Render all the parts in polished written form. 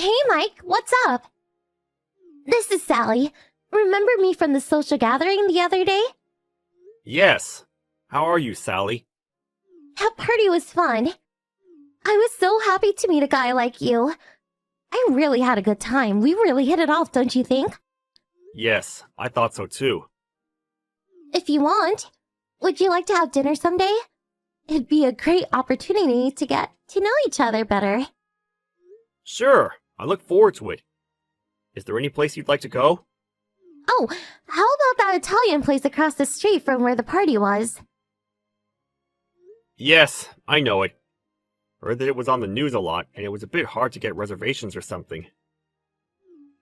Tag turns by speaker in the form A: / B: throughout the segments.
A: Hey, Mike, what's up? This is Sally. Remember me from the social gathering the other day?
B: Yes. How are you, Sally?
A: That party was fun. I was so happy to meet a guy like you. I really had a good time. We really hit it off, don't you think?
B: Yes, I thought so too.
A: If you want, would you like to have dinner someday? It'd be a great opportunity to get to know each other better.
B: Sure, I look forward to it. Is there any place you'd like to go?
A: Oh, how about that Italian place across the street from where the party was?
B: Yes, I know it. Heard that it was on the news a lot, and it was a bit hard to get reservations or something.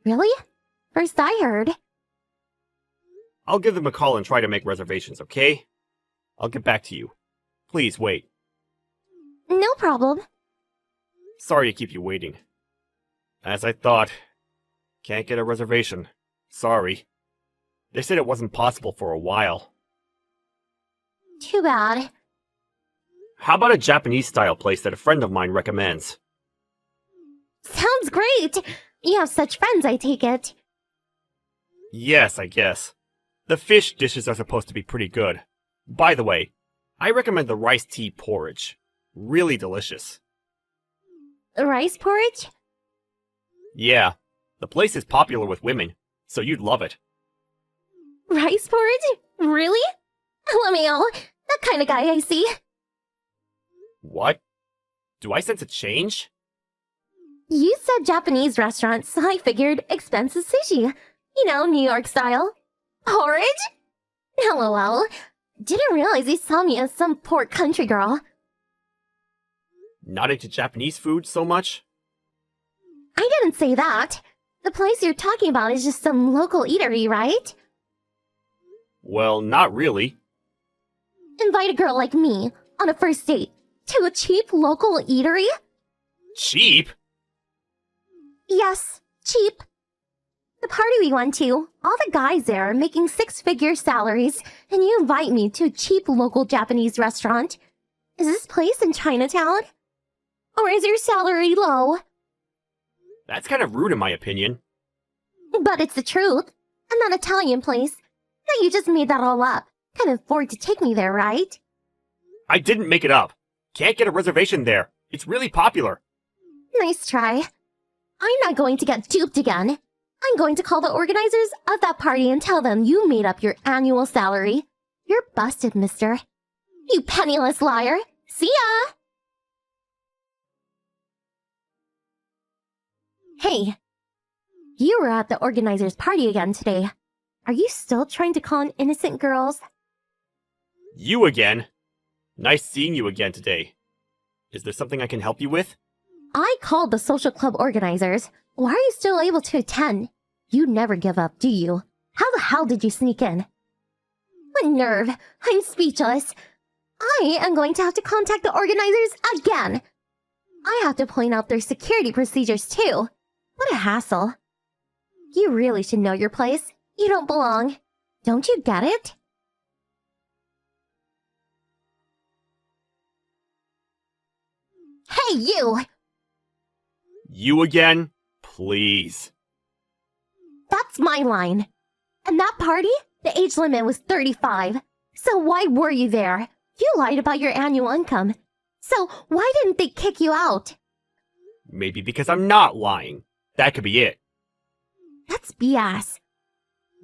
A: Really? First I heard.
B: I'll give them a call and try to make reservations, okay? I'll get back to you. Please wait.
A: No problem.
B: Sorry to keep you waiting. As I thought. Can't get a reservation. Sorry. They said it wasn't possible for a while.
A: Too bad.
B: How about a Japanese-style place that a friend of mine recommends?
A: Sounds great! You have such friends, I take it.
B: Yes, I guess. The fish dishes are supposed to be pretty good. By the way, I recommend the rice tea porridge. Really delicious.
A: Rice porridge?
B: Yeah, the place is popular with women, so you'd love it.
A: Rice porridge? Really? LMAO, that kind of guy I see.
B: What? Do I sense a change?
A: You said Japanese restaurant, so I figured expensive sushi. You know, New York style. Porridge? LOL. Didn't realize you saw me as some poor country girl.
B: Not into Japanese food so much?
A: I didn't say that. The place you're talking about is just some local eatery, right?
B: Well, not really.
A: Invite a girl like me on a first date to a cheap local eatery?
B: Cheap?
A: Yes, cheap. The party we went to, all the guys there are making six-figure salaries, and you invite me to a cheap local Japanese restaurant. Is this place in Chinatown? Or is your salary low?
B: That's kind of rude in my opinion.
A: But it's the truth. And that Italian place. Now you just made that all up. Can't afford to take me there, right?
B: I didn't make it up. Can't get a reservation there. It's really popular.
A: Nice try. I'm not going to get duped again. I'm going to call the organizers of that party and tell them you made up your annual salary. You're busted, mister. You penniless liar. See ya! Hey, you were at the organizers' party again today. Are you still trying to con innocent girls?
B: You again? Nice seeing you again today. Is there something I can help you with?
A: I called the social club organizers. Why are you still able to attend? You never give up, do you? How the hell did you sneak in? What nerve! I'm speechless. I am going to have to contact the organizers again. I have to point out their security procedures too. What a hassle. You really should know your place. You don't belong. Don't you get it? Hey, you!
B: You again? Please.
A: That's my line. And that party, the age limit was 35. So why were you there? You lied about your annual income. So why didn't they kick you out?
B: Maybe because I'm not lying. That could be it.
A: That's BS.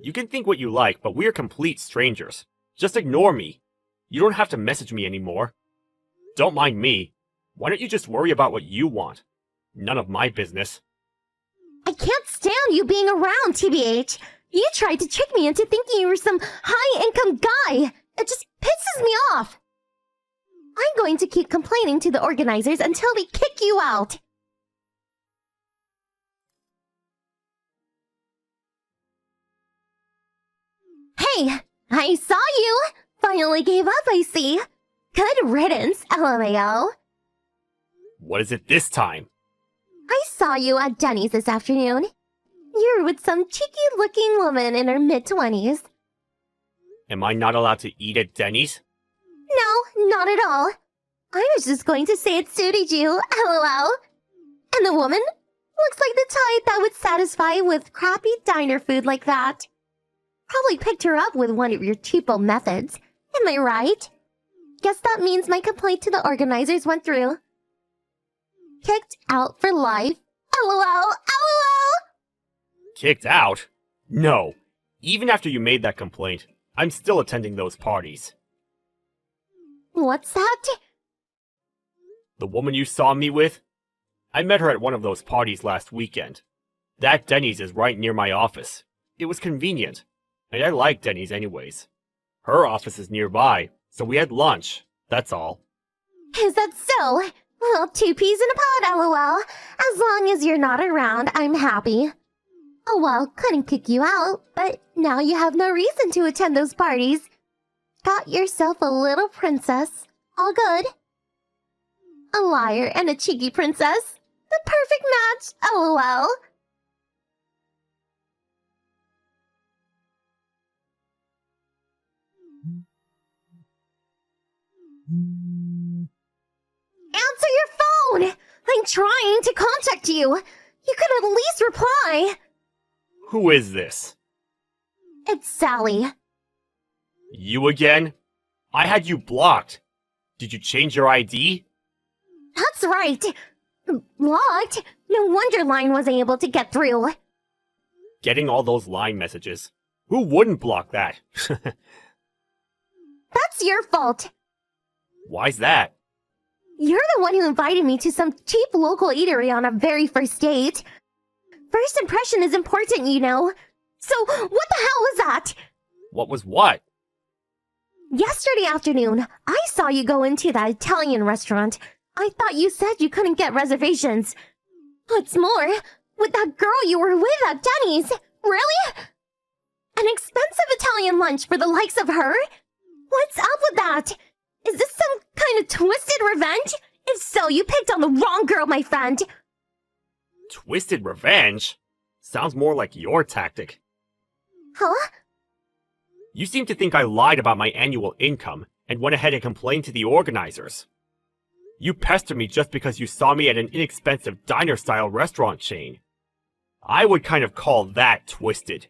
B: You can think what you like, but we're complete strangers. Just ignore me. You don't have to message me anymore. Don't mind me. Why don't you just worry about what you want? None of my business.
A: I can't stand you being around, TBH. You tried to trick me into thinking you were some high-income guy. It just pisses me off. I'm going to keep complaining to the organizers until they kick you out. Hey, I saw you. Finally gave up, I see. Good riddance, LMAO.
B: What is it this time?
A: I saw you at Denny's this afternoon. You were with some cheeky-looking woman in her mid-20s.
B: Am I not allowed to eat at Denny's?
A: No, not at all. I was just going to say it suited you, LOL. And the woman? Looks like the type that would satisfy with crappy diner food like that. Probably picked her up with one of your cheapo methods. Am I right? Guess that means my complaint to the organizers went through. Kicked out for life. LOL, LOL!
B: Kicked out? No. Even after you made that complaint, I'm still attending those parties.
A: What's that?
B: The woman you saw me with? I met her at one of those parties last weekend. That Denny's is right near my office. It was convenient, and I like Denny's anyways. Her office is nearby, so we had lunch, that's all.
A: Is that so? Well, 2 peas in a pod, LOL. As long as you're not around, I'm happy. Oh well, couldn't kick you out, but now you have no reason to attend those parties. Got yourself a little princess. All good. A liar and a cheeky princess. The perfect match, LOL. Answer your phone! I'm trying to contact you. You could at least reply.
B: Who is this?
A: It's Sally.
B: You again? I had you blocked. Did you change your ID?
A: That's right. Blocked? No wonder Line wasn't able to get through.
B: Getting all those line messages. Who wouldn't block that?
A: That's your fault.
B: Why's that?
A: You're the one who invited me to some cheap local eatery on our very first date. First impression is important, you know. So, what the hell was that?
B: What was what?
A: Yesterday afternoon, I saw you go into that Italian restaurant. I thought you said you couldn't get reservations. What's more, with that girl you were with at Denny's. Really? An expensive Italian lunch for the likes of her? What's up with that? Is this some kind of twisted revenge? If so, you picked on the wrong girl, my friend.
B: Twisted revenge? Sounds more like your tactic.
A: Huh?
B: You seem to think I lied about my annual income and went ahead and complained to the organizers. You pestered me just because you saw me at an inexpensive diner-style restaurant chain. I would kind of call that twisted.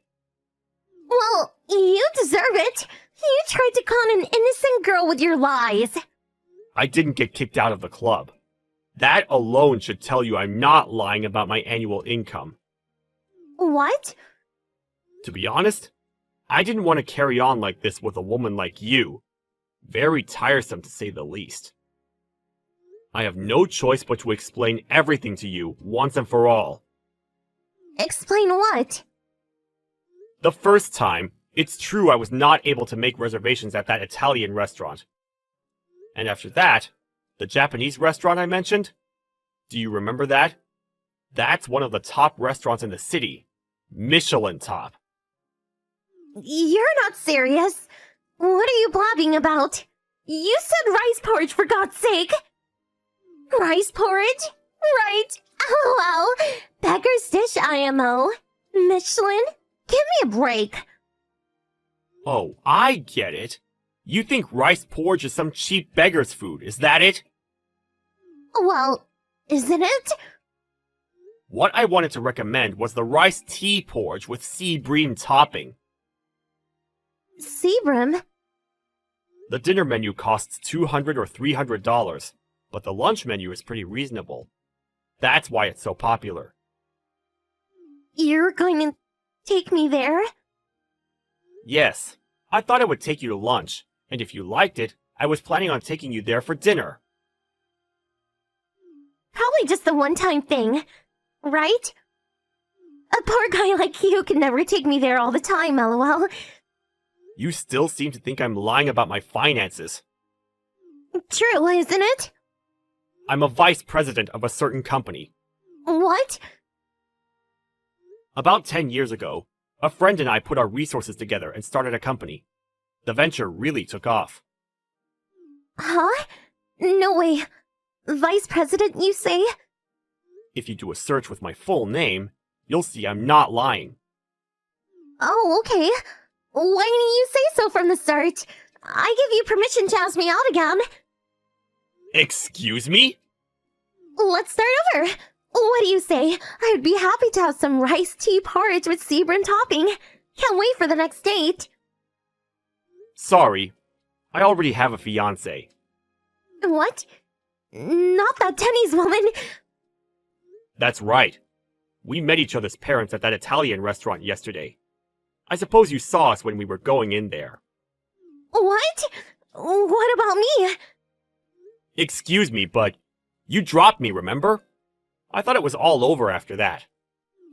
A: Well, you deserve it. You tried to con an innocent girl with your lies.
B: I didn't get kicked out of the club. That alone should tell you I'm not lying about my annual income.
A: What?
B: To be honest, I didn't want to carry on like this with a woman like you. Very tiresome to say the least. I have no choice but to explain everything to you once and for all.
A: Explain what?
B: The first time, it's true I was not able to make reservations at that Italian restaurant. And after that, the Japanese restaurant I mentioned? Do you remember that? That's one of the top restaurants in the city. Michelin top.
A: You're not serious. What are you blabbing about? You said rice porridge, for God's sake. Rice porridge? Right. LOL. Beggar's dish, IMO. Michelin? Give me a break.
B: Oh, I get it. You think rice porridge is some cheap beggar's food, is that it?
A: Well, isn't it?
B: What I wanted to recommend was the rice tea porridge with sea bream topping.
A: Seabrim?
B: The dinner menu costs $200 or $300, but the lunch menu is pretty reasonable. That's why it's so popular.
A: You're going to take me there?
B: Yes, I thought I would take you to lunch, and if you liked it, I was planning on taking you there for dinner.
A: Probably just a one-time thing, right? A poor guy like you can never take me there all the time, LOL.
B: You still seem to think I'm lying about my finances.
A: True, isn't it?
B: I'm a vice president of a certain company.
A: What?
B: About 10 years ago, a friend and I put our resources together and started a company. The venture really took off.
A: Huh? No way. Vice President, you say?
B: If you do a search with my full name, you'll see I'm not lying.
A: Oh, okay. Why didn't you say so from the start? I give you permission to ask me out again.
B: Excuse me?
A: Let's start over. What do you say? I'd be happy to have some rice tea porridge with Sebrin topping. Can't wait for the next date.
B: Sorry, I already have a fiancé.
A: What? Not that Denny's woman.
B: That's right. We met each other's parents at that Italian restaurant yesterday. I suppose you saw us when we were going in there.
A: What? What about me?
B: Excuse me, but you dropped me, remember? I thought it was all over after that.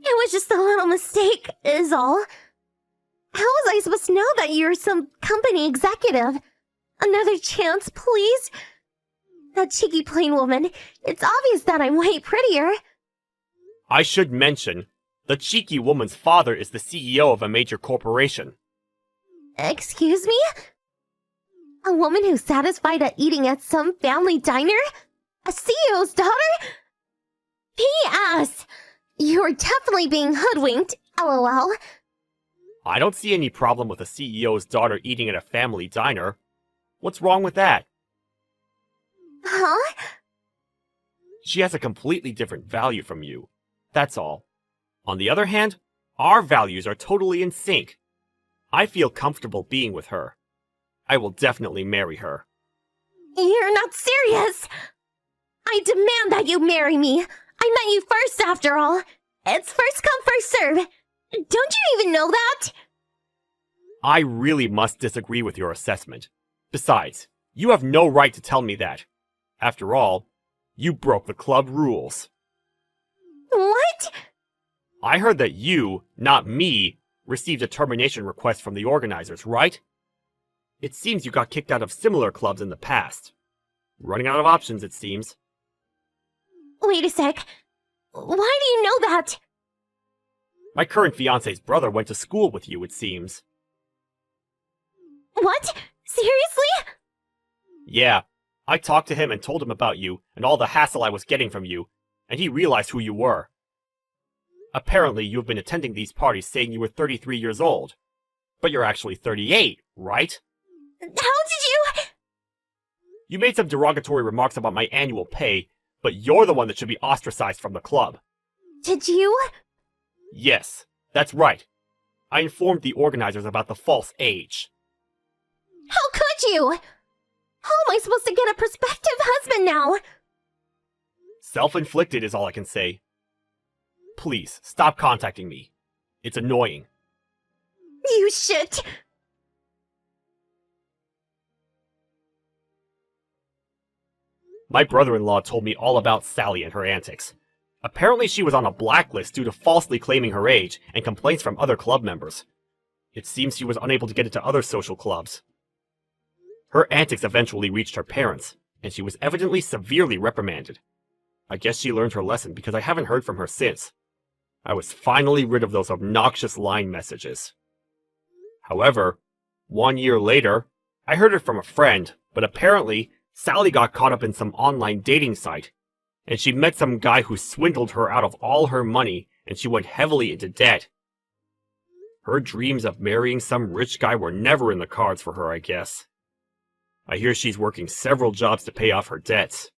A: It was just a little mistake, is all. How was I supposed to know that you're some company executive? Another chance, please? That cheeky plain woman. It's obvious that I'm way prettier.
B: I should mention, the cheeky woman's father is the CEO of a major corporation.
A: Excuse me? A woman who's satisfied at eating at some family diner? A CEO's daughter? P.S. You're definitely being hoodwinked, LOL.
B: I don't see any problem with a CEO's daughter eating at a family diner. What's wrong with that?
A: Huh?
B: She has a completely different value from you. That's all. On the other hand, our values are totally in sync. I feel comfortable being with her. I will definitely marry her.
A: You're not serious! I demand that you marry me! I met you first, after all! It's first come, first serve! Don't you even know that?
B: I really must disagree with your assessment. Besides, you have no right to tell me that. After all, you broke the club rules.
A: What?
B: I heard that you, not me, received a termination request from the organizers, right? It seems you got kicked out of similar clubs in the past. Running out of options, it seems.
A: Wait a sec. Why do you know that?
B: My current fiancé's brother went to school with you, it seems.
A: What? Seriously?
B: Yeah, I talked to him and told him about you and all the hassle I was getting from you, and he realized who you were. Apparently, you have been attending these parties saying you were 33 years old. But you're actually 38, right?
A: How did you...
B: You made some derogatory remarks about my annual pay, but you're the one that should be ostracized from the club.
A: Did you?
B: Yes, that's right. I informed the organizers about the false age.
A: How could you? How am I supposed to get a prospective husband now?
B: Self-inflicted is all I can say. Please, stop contacting me. It's annoying.
A: You shit!
B: My brother-in-law told me all about Sally and her antics. Apparently she was on a blacklist due to falsely claiming her age and complaints from other club members. It seems she was unable to get into other social clubs. Her antics eventually reached her parents, and she was evidently severely reprimanded. I guess she learned her lesson because I haven't heard from her since. I was finally rid of those obnoxious line messages. However, 1 year later, I heard it from a friend, but apparently Sally got caught up in some online dating site, and she met some guy who swindled her out of all her money, and she went heavily into debt. Her dreams of marrying some rich guy were never in the cards for her, I guess. I hear she's working several jobs to pay off her debts.